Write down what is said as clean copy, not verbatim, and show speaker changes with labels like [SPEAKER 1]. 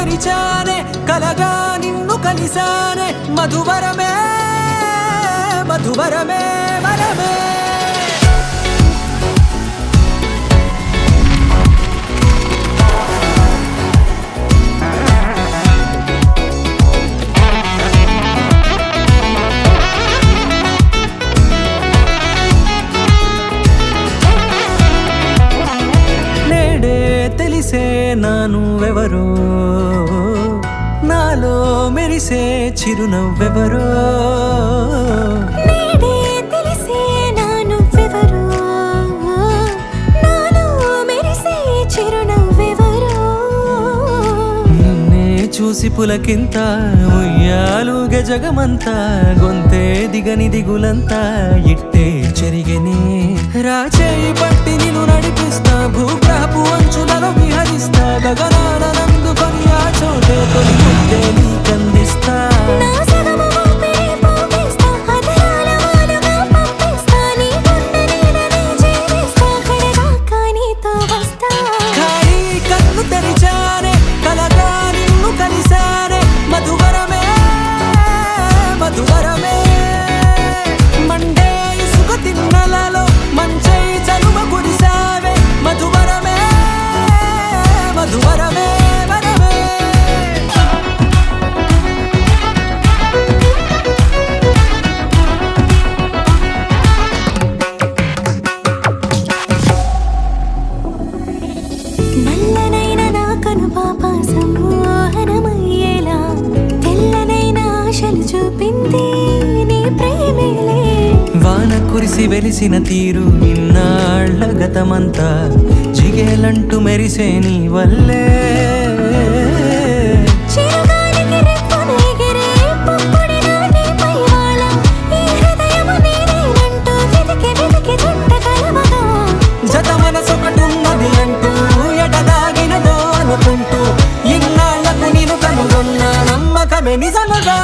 [SPEAKER 1] తెరిచానే కలగా నిన్ను కలిసానే మధువరమే మధువరమే వరమే తెలిసే నానువెవరో నాలో మెరిసే చిరునవ్వెవరో
[SPEAKER 2] నేడే తెలిసే నానువెవరో నాలో మెరిసే చిరునవ్వెవరో
[SPEAKER 1] నిన్నే చూసి పులకింత ఉయ్యాలుగే జగమంతా గొంతే దిగని దిగులంతా ఇట్టే చెరిగనే రాచేయి పట్టి నిన్ను నడిపిస్తా భూగ్రహపు అంచులలో విహరిస్తా గగనాన నందుకొని ఆ చోటే తొలి ముద్దే నీకందిస్తా
[SPEAKER 2] నా సగము ఊపిరి పోగిస్తా అదరాల వాలుగా పంపిస్తా నీ గుండె నీడనే జీవిస్తా కడదాకా నీతో వస్తా
[SPEAKER 1] ఖాళీ కన్ను తెరిచానే కలగా నిన్ను కలిసానే మధువరమే మధువరమే మండే ఇసుక తిన్నలలో మంచై చలువ కురిసావే మధువరమే మధువరమే వరమే
[SPEAKER 2] నల్లనైన నా కనుపాప సమ్మోహనమయ్యేలా తెల్లనైన ఆశలు చూపింది నీ ప్రేమేలే
[SPEAKER 1] వాన కురిసి వెలిసిన తీరు ఇన్నాళ్ల గతమంతా జిగేలంటూ మెరిసే నీ వల్లే
[SPEAKER 2] చిరుగాలికి రెప్పను ఎగిరే పుప్పొడిన నీపై వాళ ఈ హృదయము నీదేనంటూ వెతికి వెతికి చుట్ట కలవగా
[SPEAKER 1] జత మనసొకటున్నది అంటూ ఎటదాగినదో అనుకుంటూ ఇన్నాళ్లకు నేను కనుగొన్న నమ్మకమే నిజముగా